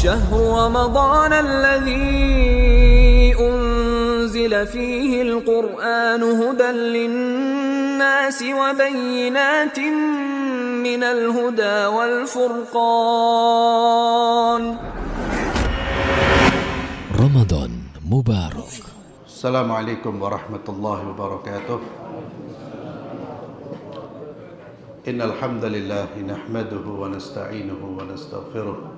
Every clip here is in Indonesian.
شهر رمضان الذي أنزل فيه القرآن هدى للناس وبينات من الهدى والفرقان. رمضان مبارك. السلام عليكم ورحمة الله وبركاته. إن الحمد لله نحمده ونستعينه ونستغفره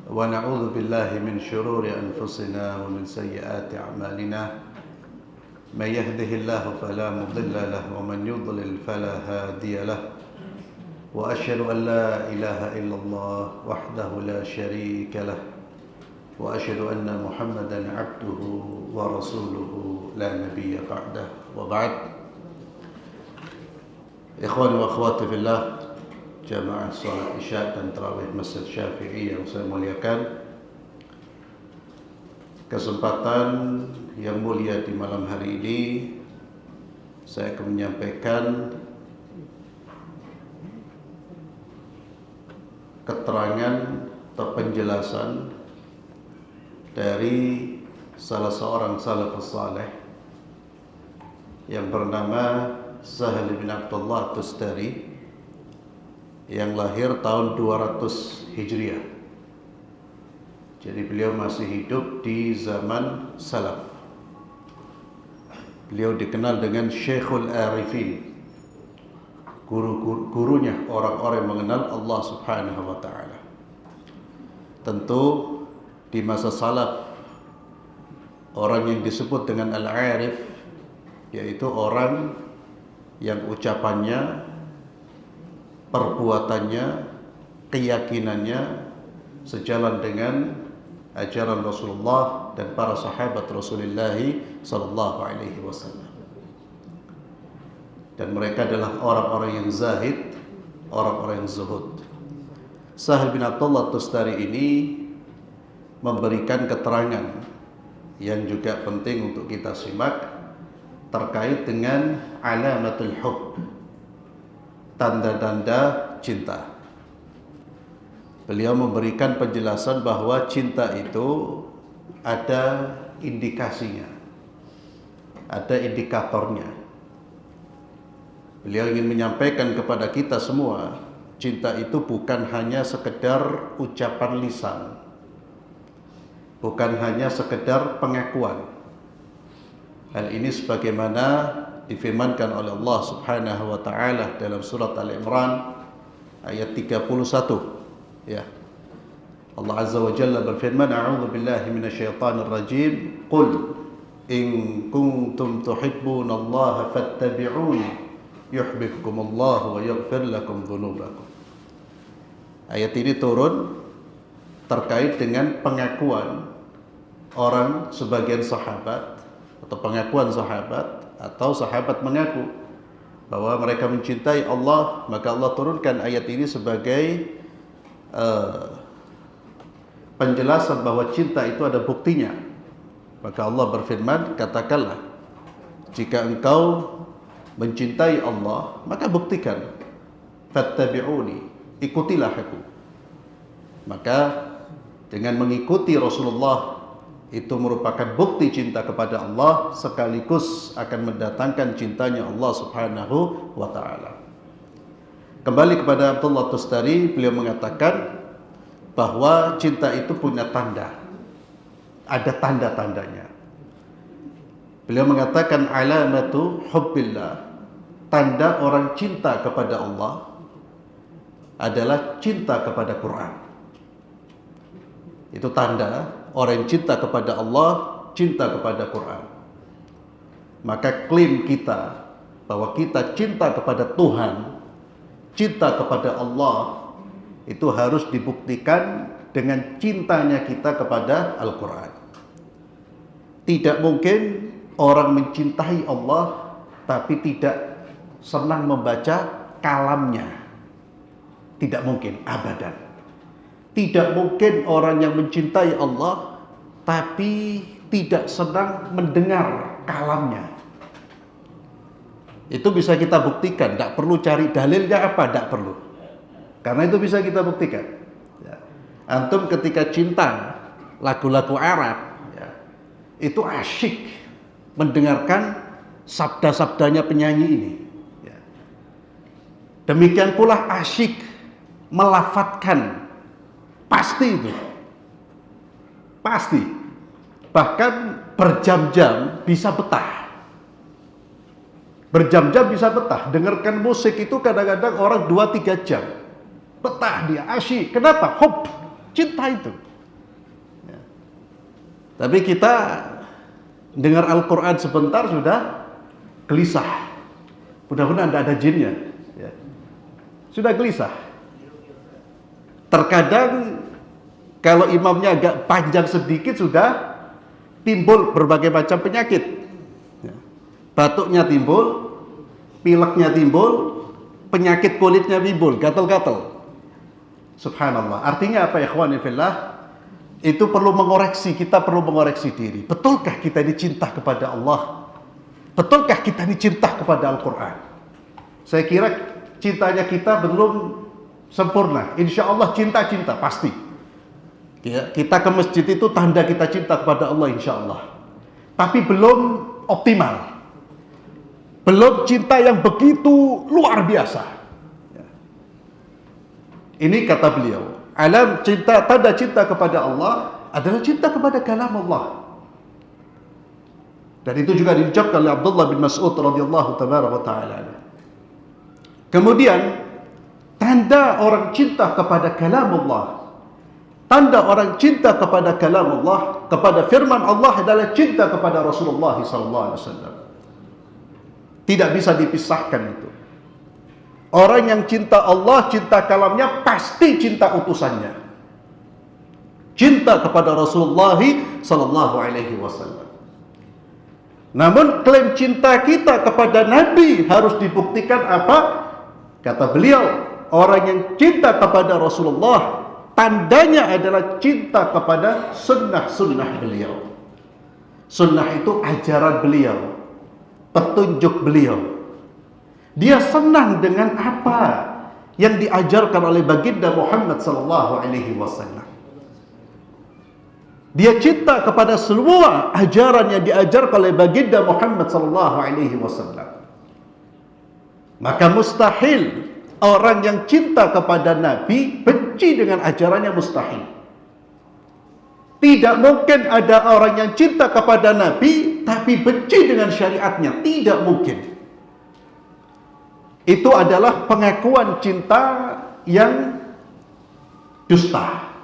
ونعوذ بالله من شرور أنفسنا ومن سيئات أعمالنا. من يهده الله فلا مضل له ومن يضلل فلا هادي له. وأشهد أن لا إله إلا الله وحده لا شريك له وأشهد أن محمدا عبده ورسوله لا نبي بعده. وبعد. Ikhwani wa akhwati fillah, jamaah salat Isya dan tarawih Masjid Syafi'i yang saya muliakan. Kesempatan yang mulia di malam hari ini saya akan menyampaikan keterangan atau penjelasan dari salah seorang salafus saleh yang bernama Sahal bin Abdullah Tustari, yang lahir tahun 200 Hijriah. Jadi beliau masih hidup di zaman salaf. Beliau dikenal dengan Syekhul Arifin, gurunya orang-orang yang mengenal Allah Subhanahu wa taala. Tentu di masa salaf orang yang disebut dengan al-arif yaitu orang yang ucapannya, perbuatannya, keyakinannya sejalan dengan ajaran Rasulullah dan para sahabat Rasulullah sallallahu alaihi wasallam. Dan mereka adalah orang-orang yang zahid, orang-orang yang zuhud. Sahal bin Abdullah Tustari ini memberikan keterangan yang juga penting untuk kita simak terkait dengan alamatul hubb, tanda-tanda cinta. Beliau memberikan penjelasan bahwa cinta itu ada indikasinya, ada indikatornya. Beliau ingin menyampaikan kepada kita semua, cinta itu bukan hanya sekedar ucapan lisan, bukan hanya sekedar pengakuan. Hal ini sebagaimana difirmankan oleh Allah Subhanahu wa taala dalam surat Al-Imran ayat 31. Ya. Allah Azza wa Jalla berfirman, "A'udzu billahi minasyaitonir rajim. Qul in kuntum tuhibbunallaha fattabi'uni yuhibbukumullahu wa yaghfir lakum dzunubakum." Ayat ini turun terkait dengan pengakuan orang sebagian sahabat atau pengakuan sahabat atau sahabat mengaku bahwa mereka mencintai Allah, maka Allah turunkan ayat ini sebagai penjelasan bahwa cinta itu ada buktinya. Maka Allah berfirman, katakanlah, jika engkau mencintai Allah, maka buktikan, fattabi'uni, ikutilah aku. Maka dengan mengikuti Rasulullah itu merupakan bukti cinta kepada Allah, sekaligus akan mendatangkan cintanya Allah Subhanahu wa taala. Kembali kepada Abdullah Tustari, beliau mengatakan bahwa cinta itu punya tanda. Ada tanda-tandanya. Beliau mengatakan alamatu hubbillah, tanda orang cinta kepada Allah adalah cinta kepada Quran. Itu tanda orang yang cinta kepada Allah, cinta kepada Quran. Maka klaim kita bahwa kita cinta kepada Tuhan, cinta kepada Allah, itu harus dibuktikan dengan cintanya kita kepada Al-Quran. Tidak mungkin orang mencintai Allah tapi tidak senang membaca kalamnya. Tidak mungkin, abadan. Tidak mungkin orang yang mencintai Allah tapi tidak senang mendengar kalamnya. Itu bisa kita buktikan, tidak perlu cari dalilnya apa, tidak perlu. Karena itu bisa kita buktikan. Antum ketika cinta lagu-lagu Arab, ya, itu asyik mendengarkan sabda-sabdanya penyanyi ini. Ya. Demikian pula asyik melafadzkan, pasti itu, pasti. Bahkan berjam-jam bisa betah. Berjam-jam bisa betah. Dengarkan musik itu kadang-kadang orang 2-3 jam. Betah dia, asyik. Kenapa? Hub, cinta itu. Ya. Tapi kita dengar Al-Quran sebentar sudah gelisah. Mudah-mudahan tidak ada jinnya. Ya. Sudah gelisah. Terkadang kalau imamnya agak panjang sedikit sudah timbul berbagai macam penyakit. Ya. Batuknya timbul, pileknya timbul, penyakit kulitnya timbul, gatal-gatal. Subhanallah. Artinya apa ya ikhwani fillah? Itu perlu mengoreksi, kita perlu mengoreksi diri. Betulkah kita ini cinta kepada Allah? Betulkah kita ini cinta kepada Al-Quran? Saya kira cintanya kita belum sempurna. Insya Allah cinta-cinta pasti. Ya, kita ke masjid itu tanda kita cinta kepada Allah insya Allah. Tapi belum optimal. Belum cinta yang begitu luar biasa. Ya. Ini kata beliau, alam cinta, tanda cinta kepada Allah adalah cinta kepada kalam Allah. Dan itu juga diucapkan oleh Abdullah bin Mas'ud radhiyallahu taala. Kemudian tanda orang cinta kepada kalam Allah, tanda orang cinta kepada kalam Allah, kepada firman Allah adalah cinta kepada Rasulullah SAW. Tidak bisa dipisahkan itu. Orang yang cinta Allah, cinta kalamnya, pasti cinta utusannya. Cinta kepada Rasulullah SAW. Namun klaim cinta kita kepada Nabi harus dibuktikan apa? Kata beliau, orang yang cinta kepada Rasulullah, tandanya adalah cinta kepada sunnah-sunnah beliau. Sunnah itu ajaran beliau, petunjuk beliau. Dia senang dengan apa yang diajarkan oleh baginda Muhammad SAW. Dia cinta kepada semua ajaran yang diajarkan oleh baginda Muhammad SAW. Maka mustahil orang yang cinta kepada Nabi benci dengan ajarannya, mustahil. Tidak mungkin ada orang yang cinta kepada Nabi tapi benci dengan syariatnya. Tidak mungkin. Itu adalah pengakuan cinta yang dusta.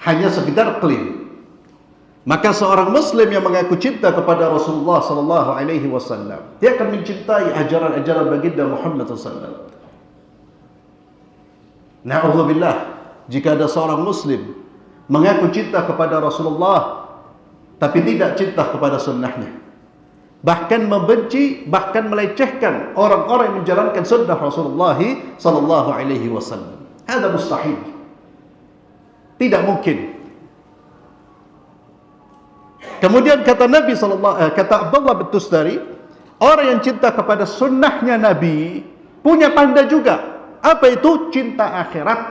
Hanya sekedar klaim. Maka seorang muslim yang mengaku cinta kepada Rasulullah SAW, dia akan mencintai ajaran-ajaran baginda Muhammad SAW. Na'udzubillah, jika ada seorang muslim mengaku cinta kepada Rasulullah tapi tidak cinta kepada sunnahnya, bahkan membenci, bahkan melecehkan orang-orang yang menjalankan sunnah Rasulullah SAW, ada mustahil. Tidak mungkin. Kemudian kata Nabi kata Abdullah bin Tustari, orang yang cinta kepada sunnahnya Nabi punya tanda juga. Apa itu? Cinta akhirat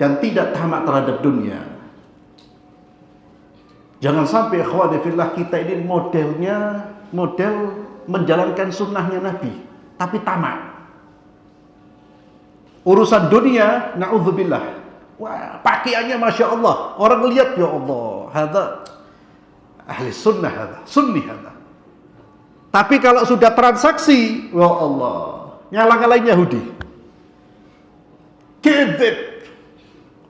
dan tidak tamak terhadap dunia. Jangan sampai ikhwani fillah kita ini modelnya model menjalankan sunnahnya Nabi tapi tamak. Urusan dunia, na'udzubillah. Wah, pakaiannya Masya Allah. Orang lihat, ya Allah, hadza ahli sunnah, hadza sunni hadza. Tapi kalau sudah transaksi, ya Allah, nyala-nyalain Yahudi. Kedzib.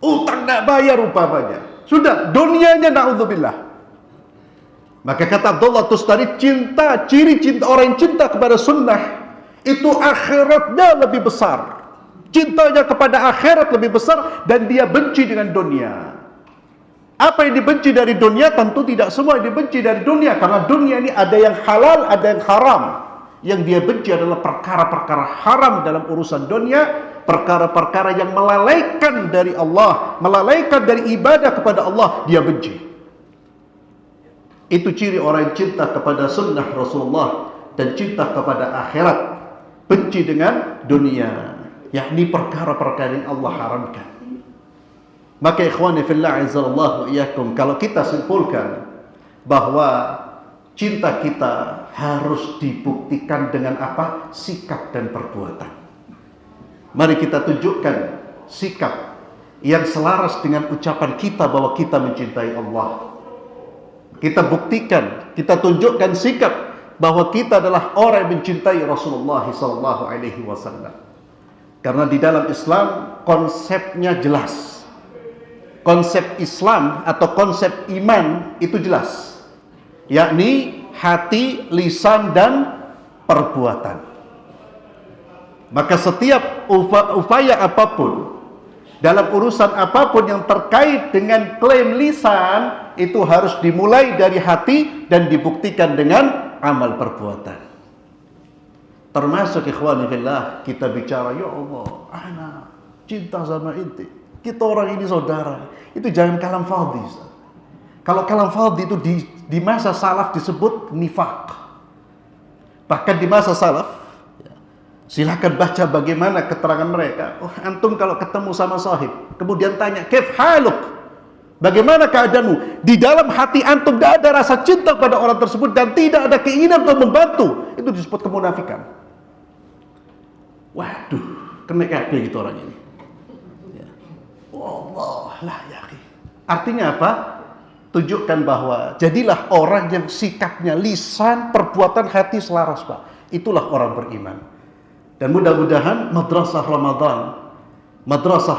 Utang tak bayar umpamanya. Sudah, dunianya na'udzubillah. Maka kata Abdullah Tustari, ciri cinta orang yang cinta kepada sunnah itu akhiratnya lebih besar. Cintanya kepada akhirat lebih besar dan dia benci dengan dunia. Apa yang dibenci dari dunia? Tentu tidak semua yang dibenci dari dunia, karena dunia ini ada yang halal, ada yang haram. Yang dia benci adalah perkara-perkara haram dalam urusan dunia, perkara-perkara yang melalaikan dari Allah, melalaikan dari ibadah kepada Allah, dia benci. Itu ciri orang yang cinta kepada sunnah Rasulullah dan cinta kepada akhirat, benci dengan dunia. yakni perkara-perkara yang Allah haramkan. Maka ikhwani fillah azallahu iyyakum, kalau kita simpulkan bahwa cinta kita harus dibuktikan dengan apa? Sikap dan perbuatan. Mari kita tunjukkan sikap yang selaras dengan ucapan kita bahwa kita mencintai Allah. Kita buktikan, kita tunjukkan sikap bahwa kita adalah orang yang mencintai Rasulullah SAW. Karena di dalam Islam konsepnya jelas. Konsep Islam atau konsep iman itu jelas, yakni hati, lisan, dan perbuatan. Maka setiap upaya apapun dalam urusan apapun yang terkait dengan klaim lisan itu harus dimulai dari hati dan dibuktikan dengan amal perbuatan. Termasuk ikhwani fillah, kita bicara, ya Allah, ana cinta sama inti, kita orang ini saudara, itu jangan kalam fadhi. Kalau kalam fadhi itu di masa salaf disebut nifaq. Bahkan di masa salaf, silakan baca bagaimana keterangan mereka. Oh, antum kalau ketemu sama sahib, kemudian tanya, "Kaif haluk?" Bagaimana keadaanmu? Di dalam hati antum tidak ada rasa cinta pada orang tersebut dan tidak ada keinginan untuk membantu. Itu disebut kemunafikan. Waduh, kena kabeh gitu orang ini. Ya. Allah lah ya. Artinya apa? Tunjukkan bahwa jadilah orang yang sikapnya lisan, perbuatan, hati selaras, Pak. Itulah orang beriman. Dan mudah-mudahan madrasah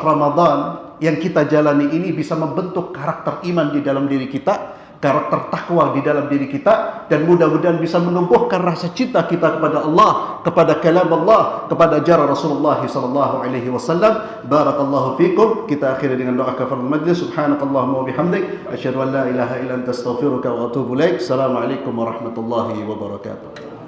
Ramadan yang kita jalani ini bisa membentuk karakter iman di dalam diri kita, karakter takwa di dalam diri kita, dan mudah-mudahan bisa menumbuhkan rasa cinta kita kepada Allah, kepada kalam Allah, kepada ajaran Rasulullah SAW. Barakallahu fikum. Kita akhiri dengan doa kafaratul majlis. Subhanakallahumma wa bihamdik, asyhadu an la ilaha illa anta astaghfiruka wa atubu ilaik. Assalamualaikum warahmatullahi wabarakatuh.